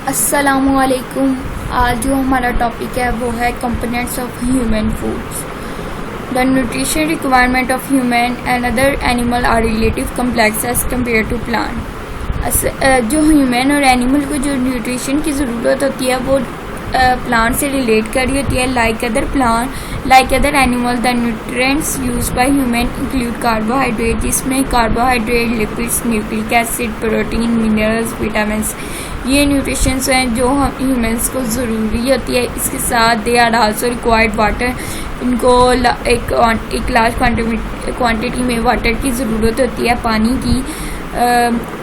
अस्सलामुअलैकुम। आज जो हमारा टॉपिक है वो है components of human foods. The nutrition requirement of human and other animal are relative complex as compare to plant. जो ह्यूमन और एनिमल को जो न्यूट्रिशन की ज़रूरत होती है वो प्लांट से रिलेट कर रही होती है। Like other animal the nutrients use by human include carbohydrate, जिसमें carbohydrate, lipids, nucleic acid, protein, minerals, vitamin, ये न्यूट्रिशंस हैं जो हम ह्यूमंस को ज़रूरी होती है। इसके साथ they are also required water, इनको एक लार्ज क्वांटिटी में वाटर की ज़रूरत होती है, पानी की।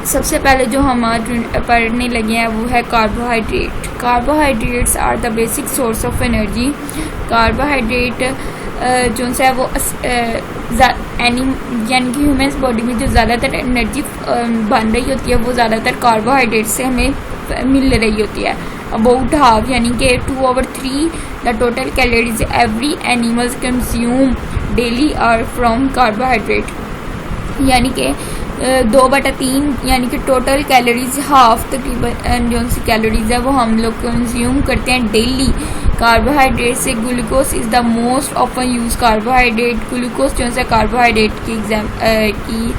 सबसे पहले जो हम आज पढ़ने लगे हैं वो है carbohydrate. Carbohydrates are the basic source of energy. Carbohydrate जो है वो यानी कि ह्यूमन्स बॉडी में जो ज़्यादातर एनर्जी बन रही होती है वो ज़्यादातर कार्बोहाइड्रेट से हमें मिल रही होती है। अबाउट हाफ यानी कि 2/3 the total calories every animals consume daily R from carbohydrate, यानी कि 2/3 यानी कि टोटल कैलोरीज हाफ तकरीबन जो सी कैलोरीज है वो हम लोग कंज्यूम करते हैं डेली कार्बोहाइड्रेट से। Glucose is the most often use carbohydrate. Glucose जो है कार्बोहाइड्रेट की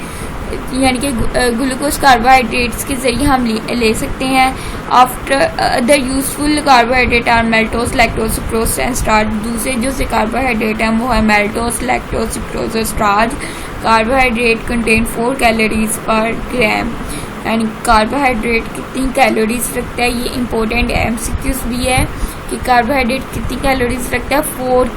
यानी कि ग्लूकोज कार्बोहाइड्रेट्स के ज़रिए हम ले सकते हैं। After other useful carbohydrate are maltose, lactose, sucrose and starch. दूसरे जो से कार्बोहाइड्रेट हैं वो है मेल्टोज, लैक्टोज, सुक्रोज और starch. Carbohydrate contain 4 calories per gram, यानी कार्बोहाइड्रेट कितनी कैलोरीज रखता है ये इम्पोर्टेंट एमसीक्यूज भी है कि कार्बोहाइड्रेट कितनी कैलोरीज रखता है। 4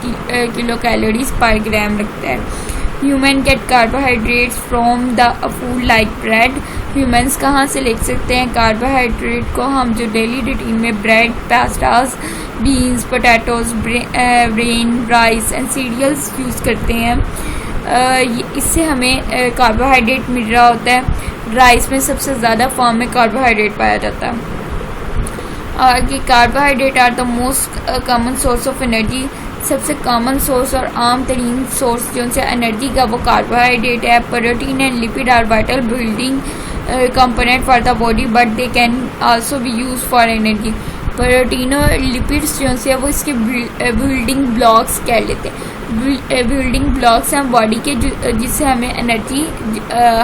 किलो कैलोरीज पर ग्राम रखता है। Human get carbohydrates from the food like bread. Humans कहाँ से ले सकते हैं कार्बोहाइड्रेट को? हम जो डेली रूटीन में bread, pastas, beans, potatoes, bran, rice and cereals use करते हैं, इससे हमें कार्बोहाइड्रेट मिल रहा होता है। राइस में सबसे ज़्यादा फॉर्म में कार्बोहाइड्रेट पाया जाता है। आगे carbohydrate are the most common source of energy. सबसे कॉमन सोर्स और आम तरीन सोर्स जो से एनर्जी का वो कार्बोहाइड्रेट है। Protein and lipid are vital building component for the body but they can also be use for energy. Protein और लिपिड्स जो से वो इसके बिल्डिंग ब्लॉक्स कह लेते हैं। बिल्डिंग ब्लॉक्स हैं बॉडी के जिससे हमें एनर्जी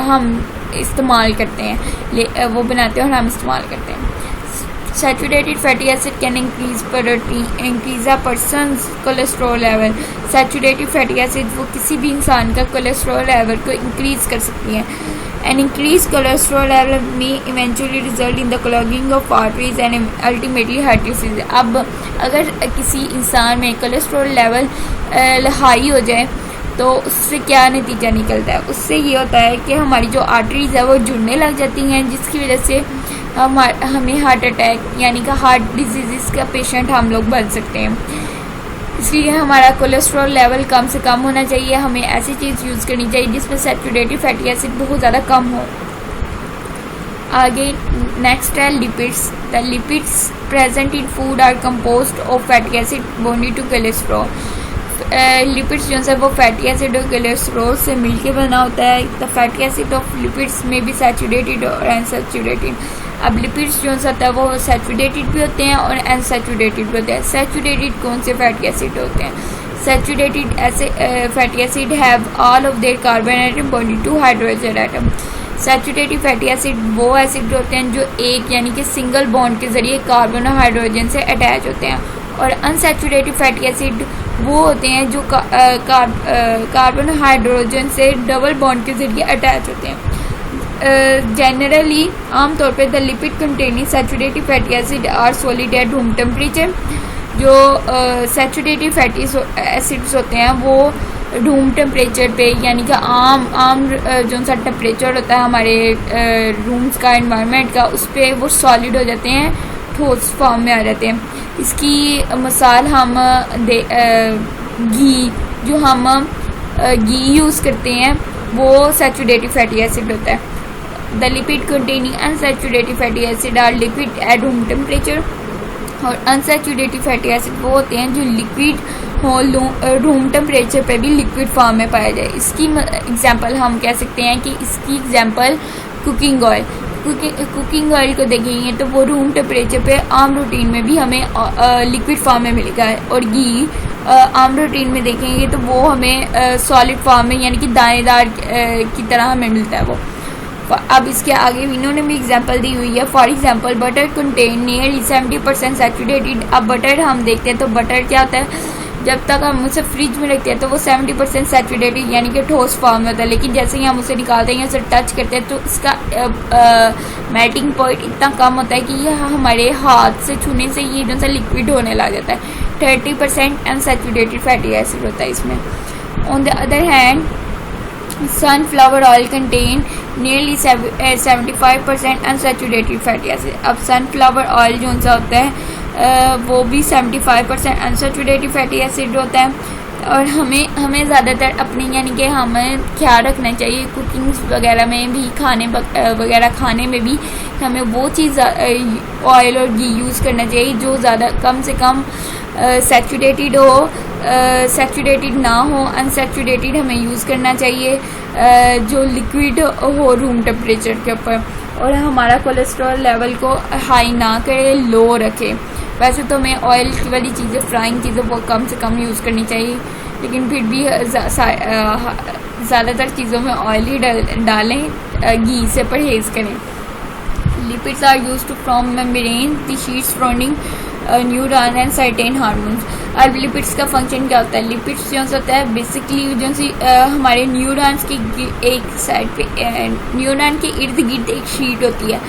हम इस्तेमाल करते हैं, वो बनाते हैं और हम इस्तेमाल करते हैं। Saturated fatty acid can increase a person's cholesterol level. Saturated fatty acid वो किसी भी इंसान का कोलेस्ट्रॉल लेवल को इंक्रीज कर सकती है। An increased cholesterol level may eventually result in the clogging of arteries and ultimately heart disease. अब अगर किसी इंसान में कोलेस्ट्रॉल लेवल हाई हो जाए तो उससे क्या नतीजा निकलता है? उससे ये होता है कि हमारी जो आर्टरीज है वो जुड़ने लग जाती हैं, जिसकी वजह से हमें हार्ट अटैक यानी कि हार्ट डिजीज़ का पेशेंट हम लोग बन सकते हैं। इसलिए हमारा कोलेस्ट्रॉल लेवल कम से कम होना चाहिए। हमें ऐसी चीज़ यूज़ करनी चाहिए जिसमें सैचुरेटेड फैटी एसिड बहुत ज़्यादा कम हो। आगे नेक्स्ट है lipids. The lipids present in food are composed of fatty acid bonded to cholesterol. Lipids जो है वो फैटी एसिड और कोलेस्ट्रॉल से मिलके बना होता है। The fatty acid of lipids में भी सैचुरेटेड और अनसैचुरेटेड। अब लिपिड्स जो होता है वो सैचुरेटेड भी होते हैं और अनसैचुरेटेड भी होते हैं। सैचुरेटेड कौन से फैटी एसिड होते हैं? सैचुरेटेड ऐसे fatty acid have all of their carbon atom bonded to hydrogen atom. Saturated fatty acid वो एसिड होते हैं जो एक यानी कि सिंगल बॉन्ड के जरिए कार्बन और हाइड्रोजन से अटैच होते हैं, और अनसैचुरेटेड फैटी एसिड वो होते हैं जो कार्बन और हाइड्रोजन से डबल बॉन्ड के जरिए अटैच होते हैं। जनरली आमतौर पे the lipid containing saturated fatty acid are solid at room temperature. जो सैचुरेटेड फैटी एसिड्स होते हैं वो रूम टेम्परेचर पे यानी कि आम जो सा टेम्परेचर होता है हमारे रूम्स का, एनवायरनमेंट का, उस पर वो सॉलिड हो जाते हैं, ठोस फॉर्म में आ जाते हैं। इसकी मिसाल हम घी, जो हम घी यूज़ करते हैं वो सैचुरेटेड फैटी एसिड होता है। The lipid containing unsaturated fatty acid are liquid at room temperature. और अनसैचुरेटेड फैटी एसिड वो होते हैं जो लिक्विड हो, रूम टेम्परेचर पे भी लिक्विड फॉर्म में पाया जाए। इसकी एग्जांपल हम कह सकते हैं कि इसकी example cooking oil. Cooking oil को देखेंगे तो वो रूम टेम्परेचर पे आम रूटीन में भी हमें लिक्विड फॉर्म में मिलेगा, और घी आम रूटीन में देखेंगे तो वो हमें सॉलिड फॉर्म में यानी कि दानेदार की तरह हमें मिलता है वो। अब इसके आगे इन्होंने भी एग्जांपल दी हुई है। For example butter contain nearly 70% saturated. अब बटर हम देखते हैं तो बटर क्या होता है, जब तक हम उसे फ्रिज में रखते हैं तो वो 70% सैचुरेटेड यानी कि ठोस फॉर्म में होता है, लेकिन जैसे ही हम उसे निकालते हैं या उसे टच करते हैं तो इसका मेल्टिंग पॉइंट इतना कम होता है कि यह हमारे हाथ से छूने से ये जो सा लिक्विड होने लग जाता है। 30% अनसैचुरेटेड फैटी एसिड होता है इसमें। On the other hand sunflower oil contain nearly 75% unsaturated fatty acid. अब सनफ्लावर ऑयल जो सा होता है वो भी 75% अनसैचुरेटेड फैटी एसिड होता है। और हमें ज़्यादातर अपनी यानी कि हमें ख्याल रखना चाहिए कुकिंग वगैरह में भी, खाने वगैरह खाने में भी हमें वो चीज़ ऑयल और घी यूज़ करना चाहिए जो ज़्यादा कम से कम सैचुरेटेड हो, सैचुरेटेड ना हो, अनसैचुरेटेड हमें यूज़ करना चाहिए, जो लिक्विड हो रूम टेम्परेचर के ऊपर, और हमारा कोलेस्ट्रॉल लेवल को हाई ना करे, लो रखे। वैसे तो हमें ऑयल वाली चीज़ें, फ्राइंग चीज़ें वो कम से कम यूज़ करनी चाहिए, लेकिन फिर भी ज़्यादातर चीज़ों में ऑयल ही डालें, घी से परहेज़ करें। Lipids are used to form membrane the sheets surrounding neuron and certain hormones. अब लिपिड्स का फंक्शन क्या होता है? लिपिड्स जो होता है बेसिकली जो सी हमारे न्यूरॉन्स की एक साइड पे न्यूरॉन के इर्द गिर्द एक शीट होती है,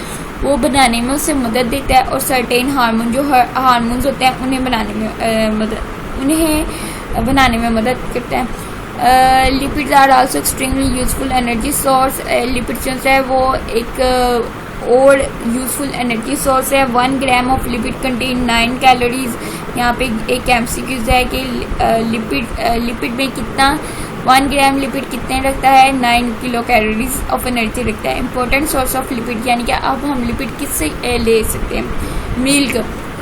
वो बनाने में उससे मदद देता है, और सर्टेन हार्मोन जो हार्मोन्स होते हैं उन्हें बनाने में मदद करता है। Lipids are also extremely useful energy source. Lipids जो है वो एक और यूजफुल एनर्जी सोर्स है। 1 gram of lipid contain 9 calories. यहाँ पे एक एमसीक्यूज है कि लिपिड में कितना 1 ग्राम लिपिड कितने रखता है? 9 किलो कैलोरीज ऑफ एनर्जी रखता है। इंपॉर्टेंट सोर्स ऑफ लिपिड यानी कि अब हम लिपिड किससे ले सकते हैं?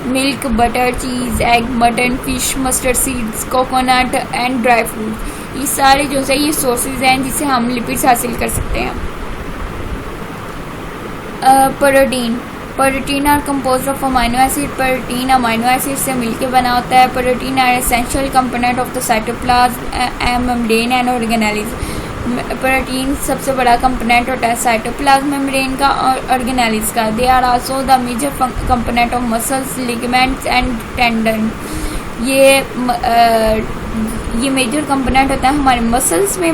Milk, butter, cheese, egg, mutton, fish, mustard seeds, coconut and dry fruit, ये सारे जो है ये सोर्सेज हैं जिससे हम लिपिड्स हासिल कर सकते हैं। Protein are compose of amino acid. Protein amino acid से मिलकर बना होता है। Protein are essential component of the cytoplasm and membrane and organelles. Protein सबसे बड़ा कंपोनेंट होता है साइटोप्लाज्म मेम्ब्रेन का और ऑर्गेनेल्स का। They are also the major component of muscles, ligaments and tendon. ये मेजर कंपोनेंट होता है हमारे मसल्स में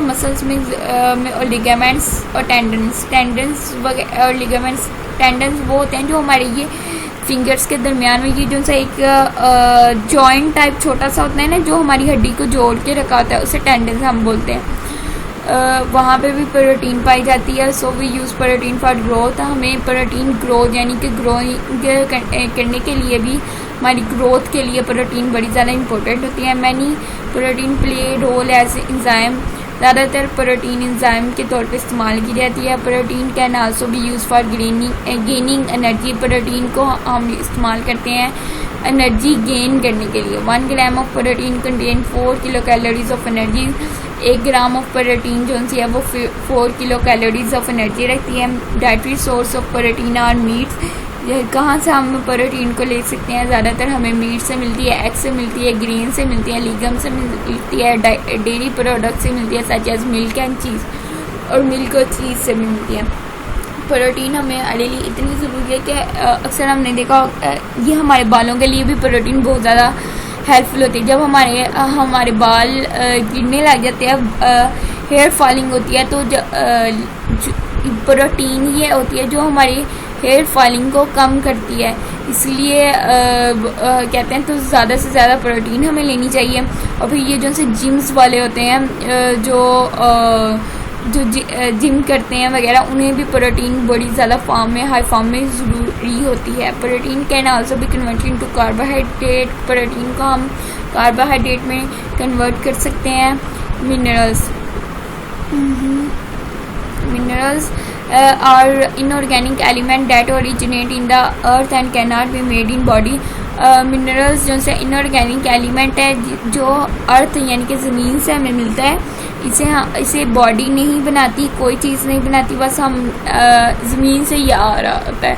और लिगामेंट्स और टेंडन्स और लिगामेंट्स। टेंडन्स वो होते हैं जो हमारे ये फिंगर्स के दरमियान में ये जो सा एक जॉइंट टाइप छोटा सा होता है ना, जो हमारी हड्डी को जोड़ के रखा होता है, उसे टेंडन्स हम बोलते हैं। वहाँ पे भी प्रोटीन पाई जाती है। So we use protein for growth. हमें प्रोटीन ग्रोथ यानी कि ग्रोइंग करने के लिए भी, हमारी ग्रोथ के लिए प्रोटीन बड़ी ज़्यादा इंपॉर्टेंट होती है। Many protein play role as enzyme. ज़्यादातर प्रोटीन एंजाइम के तौर पे इस्तेमाल की जाती है। Protein can also be use for gaining energy. Protein को हम इस्तेमाल करते हैं एनर्जी गेन करने के लिए। 1 gram of protein contain 4 kilo calories of energy. 1 gram of protein जो है वो 4 किलो कैलोरीज ऑफ एनर्जी रखती है। Dietary source of protein are meats. कहाँ से हम प्रोटीन को ले सकते हैं? ज़्यादातर हमें मीट से मिलती है, एग से मिलती है, ग्रीन से मिलती है, लीगम से मिलती है, डेयरी प्रोडक्ट से मिलती है such as milk and cheese, और मिल्क और चीज़ से भी मिलती है। प्रोटीन हमारे लिए इतनी ज़रूरी है कि अक्सर हमने देखा ये हमारे बालों के लिए भी प्रोटीन बहुत ज़्यादा हेल्पफुल होती है। जब हमारे बाल गिरने लग जाते हैं, हेयर फॉलिंग होती है, तो प्रोटीन ही होती है जो हमारी हेयर फॉलिंग को कम करती है। इसलिए कहते हैं तो ज़्यादा से ज़्यादा प्रोटीन हमें लेनी चाहिए। और फिर ये जो से जिम्स वाले होते हैं जो जिम करते हैं वगैरह, उन्हें भी प्रोटीन बड़ी ज़्यादा हाई फॉर्म में ज़रूरी होती है। Protein can also be converted to carbohydrate. Protein को हम कार्बोहाइड्रेट में कन्वर्ट कर सकते हैं। Minerals are inorganic element that originate in the earth and cannot be made in body. Minerals जो से इनऑर्गेनिक एलिमेंट है जो अर्थ यानी कि ज़मीन से हमें मिलता है, इसे बॉडी नहीं बनाती, कोई चीज़ नहीं बनाती, बस हम ज़मीन से ही आ रहा होता है,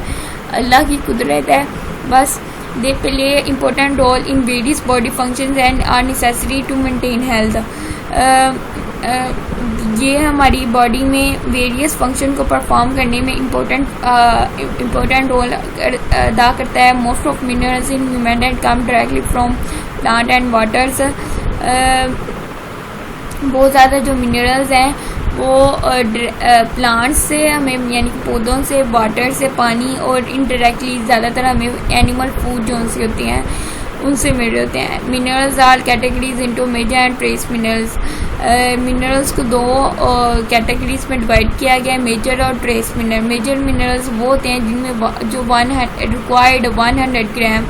अल्लाह की कुदरत है बस। They play important role in various body functions and are necessary to maintain health. ये हमारी बॉडी में वेरियस फंक्शन को परफॉर्म करने में इम्पोर्टेंट रोल अदा करता है। Most of minerals in human diet come directly from plant and waters. बहुत ज़्यादा जो मिनरल्स हैं वो प्लांट्स से हमें, यानी कि पौधों से, वाटर से, पानी, और इनडायरेक्टली ज़्यादातर हमें एनिमल फूड जो उनसे होती हैं उनसे मिल रहे होते हैं। Minerals are categories into major and trace minerals. Minerals को दो कैटेगरीज में डिवाइड किया गया है, मेजर और ट्रेस मिनरल। मेजर मिनरल्स वो होते हैं जिनमें जो 100 ग्राम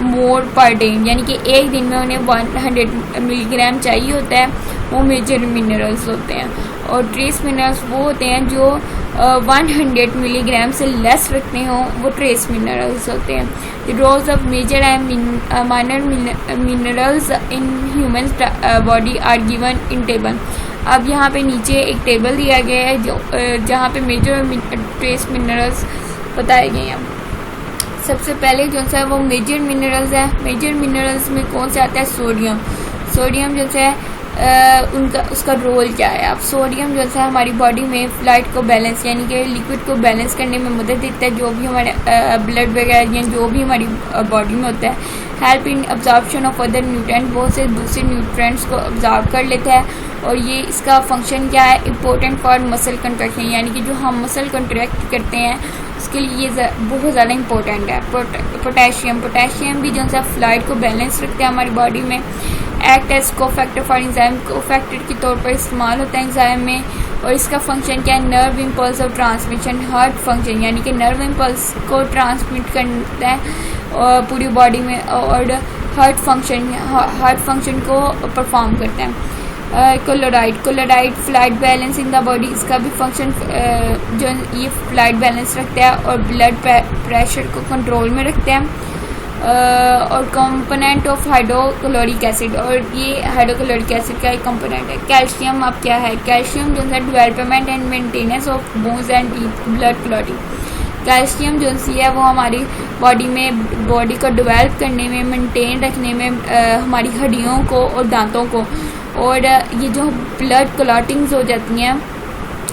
मोर पर डे, यानी कि एक दिन में उन्हें 100 मिलीग्राम चाहिए होता है, वो मेजर मिनरल्स होते हैं। और ट्रेस मिनरल्स वो होते हैं जो 100 मिलीग्राम से लेस रखते हों, वो ट्रेस मिनरल्स होते हैं। The roles of major and minor minerals in human body are given in table. अब यहाँ पे नीचे एक टेबल दिया गया है जो जहाँ पे मेजर और ट्रेस मिनरल्स बताए गए हैं। सबसे पहले जो है वो मेजर मिनरल्स है। मेजर मिनरल्स में कौन से आता है? सोडियम। सोडियम जो है उसका रोल क्या है? अब सोडियम जो है हमारी बॉडी में फ्लूइड को बैलेंस, यानी कि लिक्विड को बैलेंस करने में मदद देता है। जो भी हमारे ब्लड वगैरह या जो भी हमारी बॉडी में होता है, help in absorption of other nutrient, बहुत से दूसरे न्यूट्रेंट्स को अब्जॉर्ब कर लेता है। और ये इसका फंक्शन क्या है? इम्पोर्टेंट फॉर मसल कंट्रैक्शन, यानी कि जो हम मसल कंट्रैक्ट करते हैं उसके लिए ये बहुत ज़्यादा इंपॉर्टेंट है। पोटेशियम भी जो है फ्लूइड को बैलेंस रखते हैं हमारी बॉडी में। Act as cofactor for enzyme, cofactor के तौर पर इस्तेमाल होता है एंजाइम में। और इसका फंक्शन क्या है? नर्व इम्पल्स और ट्रांसमिशन, हार्ट फंक्शन, यानी कि नर्व इम्पल्स को ट्रांसमिट करता है पूरी बॉडी में, और हार्ट फंक्शन को परफॉर्म करता है। Chloride fluid balance in the body, इसका भी फंक्शन जो ये फ्लूइड बैलेंस रखता है और ब्लड प्रेशर को कंट्रोल में रखता है। और कंपोनेंट ऑफ हाइड्रोक्लोरिक एसिड, और ये हाइड्रोक्लोरिक एसिड का एक कंपोनेंट है। कैल्शियम अब क्या है? कैल्शियम जो है development and maintenance of bones and teeth, blood clotting. Calcium जो है वो हमारी बॉडी को डेवलप करने में, मेंटेन रखने में, हमारी हड्डियों को और दांतों को। और ये जो ब्लड क्लॉटिंग्स हो जाती हैं,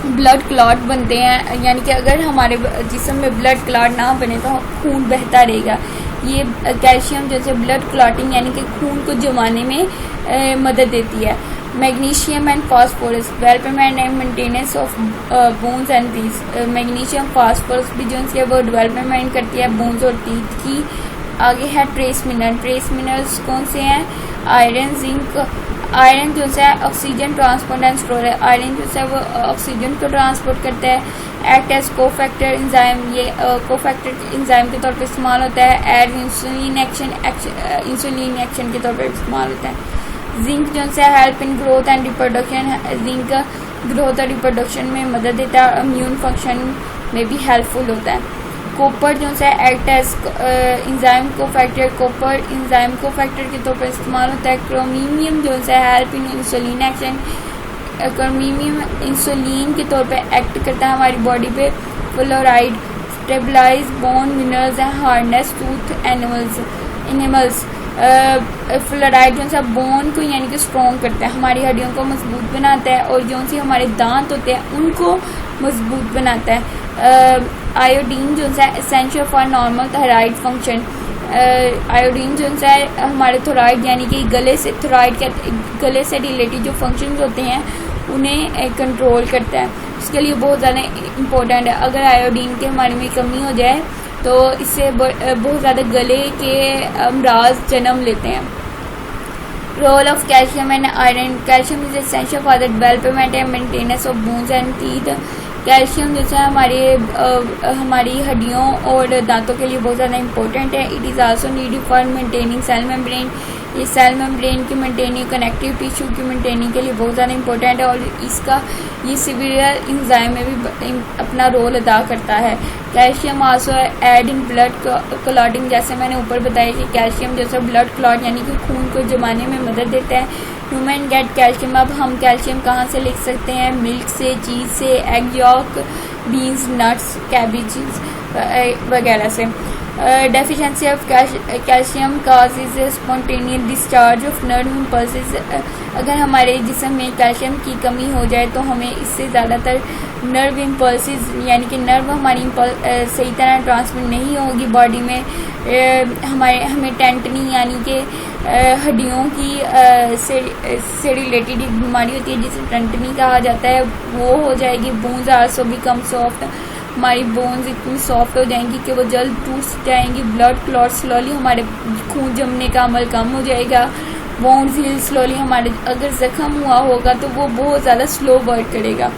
ब्लड क्लॉट बनते हैं, यानी कि अगर हमारे जिस्म में ब्लड क्लॉट ना बने तो खून बहता रहेगा। ये कैल्शियम जैसे ब्लड क्लॉटिंग, यानी कि खून को जमाने में मदद देती है। Magnesium and phosphorus, development and maintenance of bones and teeth. Magnesium phosphorus भी जो है वो डेवलपमेंट करती है बोन्स और टीथ की। आगे है ट्रेस मिनरल। ट्रेस मिनरल्स कौन से हैं? Iron, zinc. आयरन जो है ऑक्सीजन ट्रांसपोर्ट एंड स्टोर है। आयरन जो है वो ऑक्सीजन को ट्रांसपोर्ट करता है। एक्ट एज कोफैक्टर एंजाइम, ये कोफैक्टर एंजाइम के तौर पर इस्तेमाल होता है। एज इंसुलिन एक्शन के तौर पर इस्तेमाल होता है। जिंक जो है help in growth and reproduction, zinc growth और रिप्रोडक्शन में मदद देता है। इम्यून फंक्शन में भी हेल्पफुल होता है। कॉपर जो है act as enzyme cofactor, copper enzyme cofactor के तौर पर इस्तेमाल होता है। क्रोमीनियम जो है help in insulin action, chromium insulin के तौर पे एक्ट करता है हमारी बॉडी पे। Fluoride stabilize bone minerals and hardness tooth enamels. Fluoride जो है बोन को यानी कि स्ट्रॉन्ग करता है, हमारी हड्डियों को मजबूत बनाता है, और जो सी हमारे दांत होते हैं उनको मजबूत बनाता है। आयोडीन जो है essential for normal thyroid function. Iodine जो है हमारे थोराइड, यानी कि गले से रिलेटेड जो फंक्शंस होते हैं उन्हें कंट्रोल करता है। उसके लिए बहुत ज़्यादा इम्पोर्टेंट है। अगर आयोडीन की हमारे में कमी हो जाए तो इससे बहुत ज़्यादा गले के अमराज जन्म लेते हैं। Role of calcium and iron. Calcium is essential for the development and maintenance of bones and teeth. Calcium जो है हमारी हड्डियों और दांतों के लिए बहुत ज़्यादा इंपॉर्टेंट है। It is also needed for maintaining cell membrane. ये सेल मेम्ब्रेन की मेंटेनिंग, कनेक्टिव टिश्यू की मेंटेनिंग के लिए बहुत ज़्यादा इंपॉर्टेंट है और इसका ये सिवियर इंजाइम में भी अपना रोल अदा करता है। Calcium also add in blood clotting, जैसे मैंने ऊपर बताया कि कैल्शियम जैसे ब्लड क्लॉट यानी कि खून को जमाने में मदद देता है। ह्यूमन गेट कैल्शियम, अब हम कैल्शियम कहाँ से लिख सकते हैं? मिल्क से, चीज़ से, egg York, beans, nuts, cabbages वगैरह से। Deficiency of calcium causes spontaneous discharge of nerve impulses, अगर हमारे जिस्म में कैल्शियम की कमी हो जाए तो हमें इससे ज़्यादातर नर्व इम्पल्सेस यानी कि नर्व हमारी सही तरह ट्रांसमिट नहीं होगी बॉडी में। हमें टेंटनी यानी कि हड्डियों की से रिलेटेड एक बीमारी होती है जिसे टेंटनी कहा जाता है, वो हो जाएगी। बोन्स आल्सो बिकम सॉफ्ट, हमारी बोन्स इतनी सॉफ्ट हो जाएंगी कि वो जल्द टूट जाएंगी। ब्लड क्लॉट स्लोली, हमारे खून जमने का अमल कम हो जाएगा। बोन्स हील स्लोली, हमारे अगर जख्म हुआ होगा तो वो बहुत ज़्यादा स्लो वर्क करेगा।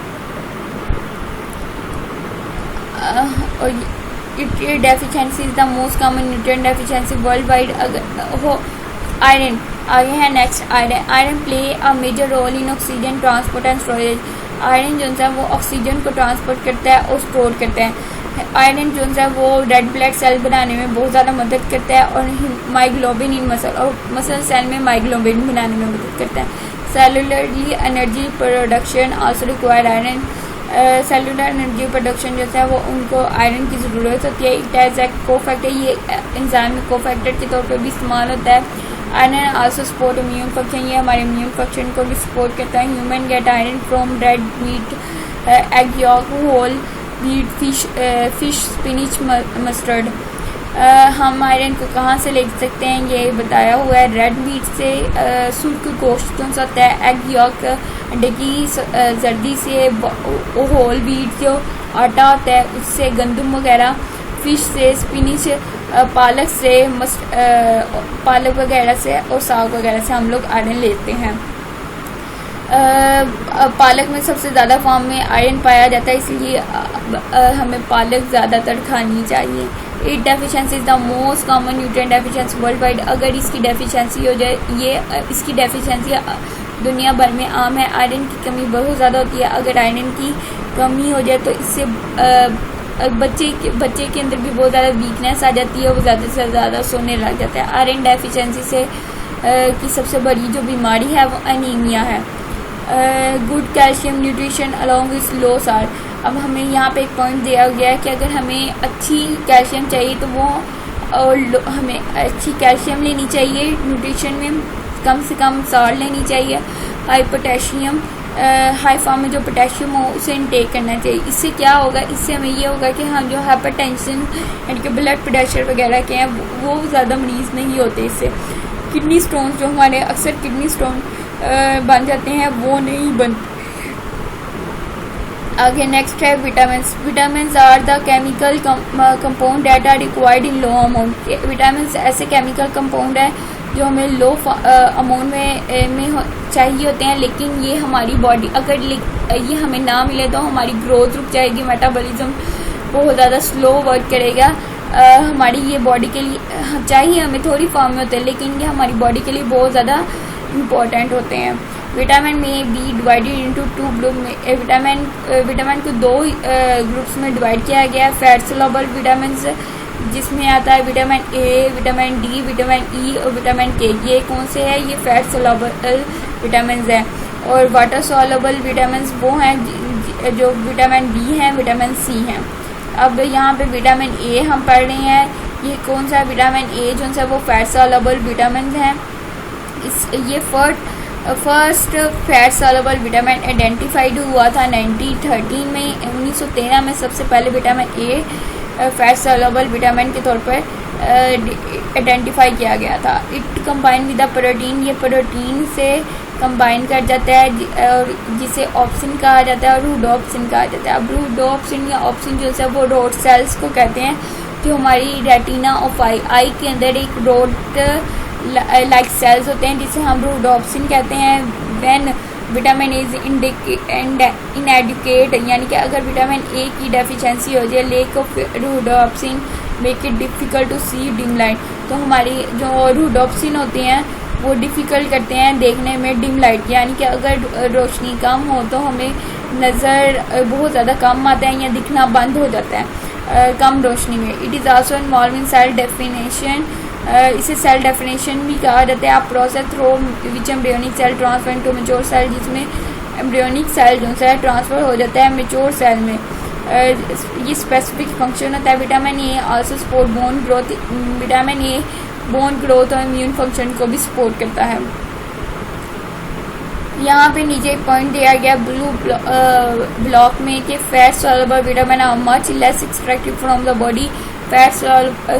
और deficiency is the most common nutrient deficiency worldwide. अगर हो आयरन आगे है next, iron play a major role in oxygen transport and storage. Iron जो है वो ऑक्सीजन को ट्रांसपोर्ट करता है और स्टोर करता है। आयरन जो है वो रेड ब्लड सेल बनाने में बहुत ज़्यादा मदद करता है और माइग्लोबिन इन मसल, और मसल सेल में माइग्लोबिन बनाने में मदद करता है। Cellularly energy production also require iron, cellular energy production जो है वो उनको आयरन की ज़रूरत होती है। इट एज ए कोफैक्टर, ये एंजाइम में कोफैक्टर के तौर पर भी इस्तेमाल होता है। Iron also support immune function, ये हमारे इम्यून फंक्शन को भी सपोर्ट करता है। Human get iron from red meet, egg yolk, whole wheat, fish, spinach, mustard. हम आयरन को कहाँ से ले सकते हैं ये बताया हुआ है। रेड मीट से सुर्ख गोश्त कौन सा होता है, एग यॉक अंडे की जर्दी से, होल व्हीट जो आटा होता है उससे, गंदम वगैरह, फिश से, स्पिनिच पालक से, पालक वगैरह से और साग वगैरह से हम लोग आयरन लेते हैं। पालक में सबसे ज़्यादा फॉर्म में आयरन पाया जाता है, इसलिए हमें पालक ज़्यादातर खानी चाहिए। It deficiency is the most common nutrient deficiency worldwide. अगर इसकी डेफिशिएंसी हो जाए, इसकी डेफिशिएंसी दुनिया भर में आम है। आयरन की कमी बहुत ज़्यादा होती है। अगर आयरन की कमी हो जाए तो इससे बच्चे के अंदर भी बहुत ज़्यादा वीकनेस आ जाती है, वो ज़्यादा से ज़्यादा सोने लग जाता है। आयरन डेफिशिएंसी से की सबसे बड़ी जो बीमारी है वो अनीमिया है। Good calcium nutrition along with low सार, अब हमें यहाँ पे एक पॉइंट दिया गया है कि अगर हमें अच्छी कैल्शियम चाहिए तो वो हमें अच्छी कैल्शियम लेनी चाहिए। न्यूट्रिशन में कम से कम साल्ट लेनी चाहिए। हाई पोटेशियम, हाई फॉर्म में जो पोटेशियम हो उसे इनटेक करना चाहिए। इससे क्या होगा, इससे हमें ये होगा कि हम जो हाइपरटेंशन यानी कि ब्लड प्रेशर वगैरह के हैं वो ज़्यादा मरीज नहीं होते। इससे किडनी स्टोन जो हमारे अक्सर किडनी स्टोन बन जाते हैं वो नहीं बनते। आगे नेक्स्ट है vitamins. Vitamins are the chemical compound that are required in low amount. Vitamins ऐसे केमिकल कंपाउंड है जो हमें लो अमाउंट में चाहिए होते हैं, लेकिन ये हमारी बॉडी अगर ये हमें ना मिले तो हमारी ग्रोथ रुक जाएगी, मेटाबॉलिज्म बहुत ज़्यादा स्लो वर्क करेगा। हमारी ये बॉडी के लिए चाहिए, हमें थोड़ी फॉर्म में होते हैं लेकिन ये हमारी बॉडी के लिए बहुत ज़्यादा इम्पोर्टेंट होते हैं। Vitamin may be divided into two group में, विटामिन को दो ग्रुप्स में डिवाइड किया गया है। फैट सोलबल विटामिन जिसमें आता है vitamin A, vitamin D, vitamin E और विटामिन के। ये कौन से है, ये फैट सोलबल विटामिन है। और वाटर सोलबल विटामिन वो हैं जो विटामिन बी हैं, विटामिन सी हैं। अब यहाँ पे विटामिन ए हम पढ़ रहे हैं, ये कौन सा विटामिन ए जो है वो फैट सोलबल विटामिन है। ये first fat soluble vitamin identified हुआ था 1913 में। 1913 में सबसे पहले vitamin A fat soluble vitamin के तौर पर आइडेंटिफाई किया गया था। It combine with the protein, ये प्रोटीन से कंबाइन कर जाता है और जिसे ऑप्सिन कहा जाता है और रूडोप्सिन कहा जाता है। अब रूडोप्सिन या ऑप्सिन जो है वो रोड सेल्स को कहते हैं जो हमारी रेटिना ऑफ आई के अंदर एक रोड लाइक सेल्स होते हैं जिसे हम रूडोप्सिन कहते हैं। व्हेन विटामिन इज इनएडिक्वेट, यानी कि अगर विटामिन ए की डेफिशिएंसी हो जाए, lack of rhodopsin make it difficult to see dim light, तो हमारी जो रूडोप्सिन होते हैं वो डिफ़िकल्ट करते हैं देखने में डिम लाइट, यानी कि अगर रोशनी कम हो तो हमें नज़र बहुत ज़्यादा कम आता है या दिखना बंद हो जाता है कम रोशनी में। It is also involve in cell definition, इसे सेल डेफिनेशन भी कहा जाता है। आप process through which embryonic cell transfer to mature cell, जिसमें एम्ब्रियोनिक सेल जो है ट्रांसफ़र हो जाता है मेच्योर सेल में। ये स्पेसिफिक फंक्शन होता है। Vitamin A also support bone growth, vitamin A bone growth और इम्यून फंक्शन को भी सपोर्ट करता है। यहाँ पे नीचे एक पॉइंट दिया गया ब्लू ब्लॉक में कि fat soluble vitamin are much less extracted from the body. Fat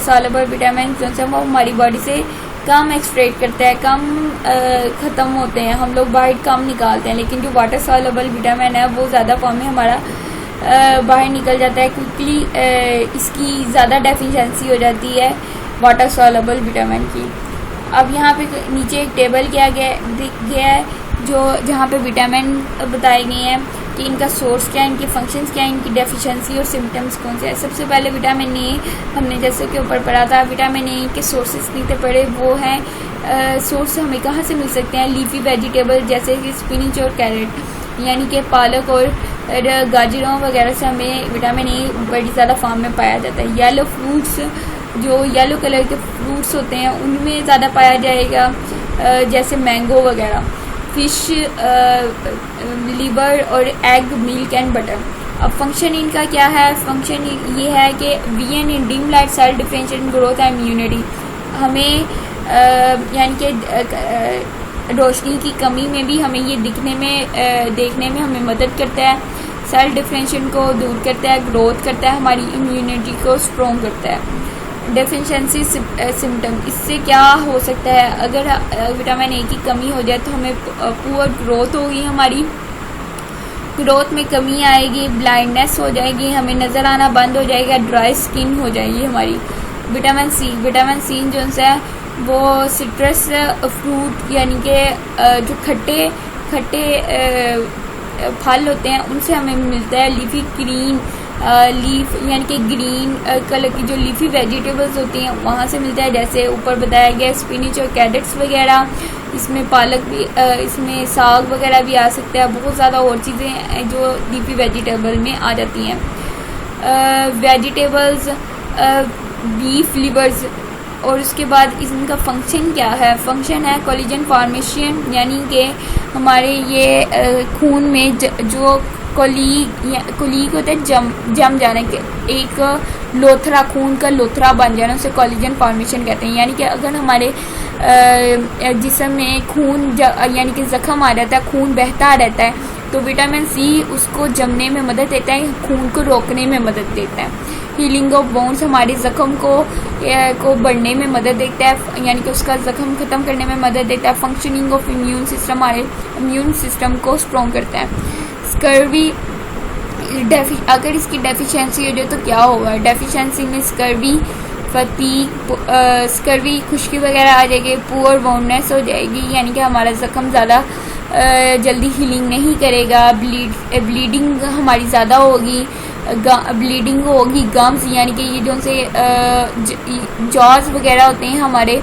soluble vitamin जो है वो हमारी बॉडी से कम एक्सट्रैक्ट करते हैं, कम ख़त्म होते हैं, हम लोग बाहर कम निकालते हैं, लेकिन जो वाटर सॉल्युबल विटामिन है वो ज़्यादा फॉर्म में हमारा बाहर निकल जाता है क्विकली। इसकी ज़्यादा डेफिशिएंसी हो जाती है वाटर सॉल्युबल विटामिन की। अब यहाँ पे नीचे एक टेबल किया गया है जो जहाँ पे विटामिन बताए गए हैं कि इनका सोर्स क्या है, इनके फंक्शंस क्या है, इनकी डेफिशिएंसी और सिम्टम्स कौन से हैं। सबसे पहले विटामिन ए हमने जैसे कि ऊपर पढ़ा था, विटामिन ए के सोर्सेज कितने पढ़े वो हैं। सोर्स हमें कहाँ से मिल सकते हैं, लीफी वेजिटेबल जैसे कि स्पिनिच और कैरेट, यानी कि पालक और गाजरों वगैरह से हमें विटामिन ए बड़ी ज़्यादा फॉर्म में पाया जाता है। येलो फ्रूट्स, जो येलो कलर के फ्रूट्स होते हैं उनमें ज़्यादा पाया जाएगा, जैसे मैंगो वगैरह। फिश, लिवर और एग, मिल्क एंड बटर। अब फंक्शन इनका क्या है, फंक्शन ये है कि vision in dim light cell differentiation growth and immunity, हमें यानी कि रोशनी की कमी में भी हमें ये देखने में हमें मदद करता है, सेल डिफरेंशिएशन को दूर करता है, ग्रोथ करता है, हमारी इम्यूनिटी को स्ट्रॉन्ग करता है। डेफिशिएंसी सिम्टम, इससे क्या हो सकता है, अगर विटामिन ए की कमी हो जाए तो हमें पुअर ग्रोथ होगी, हमारी ग्रोथ में कमी आएगी, ब्लाइंडनेस हो जाएगी, हमें नज़र आना बंद हो जाएगा, ड्राई स्किन हो जाएगी हमारी। विटामिन सी जो है वो सिट्रस फ्रूट यानी कि जो खट्टे फल होते हैं उनसे हमें मिलता है। लीफी ग्रीन लीफ यानी कि ग्रीन कलर की जो लीफी वेजिटेबल्स होती हैं वहाँ से मिलता है, जैसे ऊपर बताया गया स्पिनिच और कैरेट्स वगैरह। इसमें पालक भी, इसमें साग वगैरह भी आ सकता है, बहुत ज़्यादा और चीज़ें जो लीफी वेजिटेबल में आ जाती हैं। वेजिटेबल्स, बीफ लिवर्स, और उसके बाद इनका फंक्शन क्या है, फंक्शन है कोलेजन फॉर्मेशन, यानी कि हमारे ये खून में जो कोलीग होता है जम जाने के, एक लोथरा, खून का लोथरा बन जाना, उसे कोलेजन फॉर्मेशन कहते हैं। यानी कि अगर हमारे जिस्म में खून यानी कि जख्म आ जाता है, खून बहता रहता है, तो विटामिन सी उसको जमने में मदद देता है, खून को रोकने में मदद देता है। हीलिंग ऑफ बोन्स, हमारे ज़ख्म को बढ़ने में मदद देता है, यानी कि उसका ज़ख्म ख़त्म करने में मदद देता है। फंक्शनिंग ऑफ इम्यून सिस्टम, हमारे इम्यून सिस्टम को स्ट्रॉन्ग करता है। स्कर्वी, अगर इसकी डेफिशिएंसी हो जाए तो क्या होगा, डेफिशिएंसी में स्कर्वी, फटीग, स्कर्वी, खुश्की वगैरह आ जाएगी, पुअर बोननेस हो जाएगी, यानी कि हमारा ज़ख्म ज़्यादा जल्दी हीलिंग नहीं करेगा, ब्लीडिंग हमारी ज़्यादा होगी, ब्लीडिंग होगी, गम्स यानी कि ये जो से जॉज वगैरह होते हैं हमारे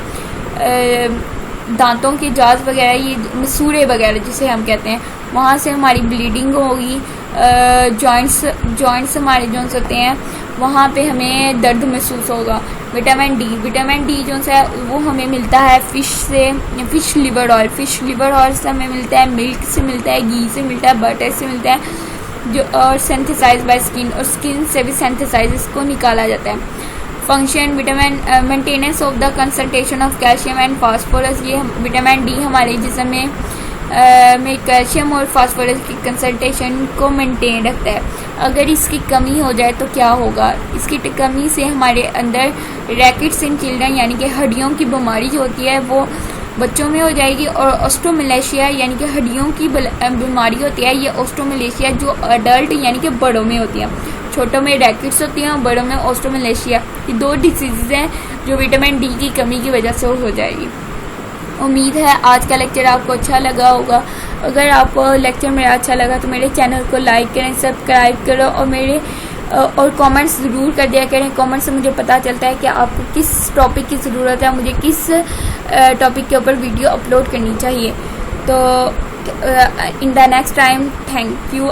दांतों के जॉज वगैरह, ये मसूड़े वगैरह जिसे हम कहते हैं, वहाँ से हमारी ब्लीडिंग होगी। जॉइंट्स हमारे जो होते हैं वहाँ पे हमें दर्द महसूस होगा। विटामिन डी जो है वो हमें मिलता है फिश से, फिश लिवर ऑयल से हमें मिलता है, मिल्क से मिलता है, घी से मिलता है, बटर से मिलता है, जो और सिंथेसाइज बाय स्किन, और स्किन से भी सिंथेसाइज इसको निकाला जाता है। Function, vitamin maintenance of the concentration of calcium and phosphorus, ये विटामिन डी हमारे जिस्म में कैल्शियम और फास्फोरस की कंसंट्रेशन को मेंटेन रखता है। अगर इसकी कमी हो जाए तो क्या होगा, इसकी कमी से हमारे अंदर रैकेट्स इन चिल्ड्रन यानी कि हड्डियों की बीमारी जो होती है वो बच्चों में हो जाएगी, और ऑस्टोमलेशिया यानी कि हड्डियों की बीमारी होती है, ये ऑस्टोमलेशिया जो अडल्ट यानी कि बड़ों में होती है, छोटों में रैकेट्स होती हैं और बड़ों में ऑस्टोमलेशिया, ये दो डिसीज़ हैं जो विटामिन डी की कमी की वजह से हो जाएगी। उम्मीद है आज का लेक्चर आपको अच्छा लगा होगा। अगर आपको लेक्चर मेरा अच्छा लगा तो मेरे चैनल को लाइक करें, सब्सक्राइब करो और मेरे और कमेंट्स ज़रूर कर दिया करें। कमेंट से मुझे पता चलता है कि आपको किस टॉपिक की ज़रूरत है, मुझे किस टॉपिक के ऊपर वीडियो अपलोड करनी चाहिए। तो in the next time, thank you.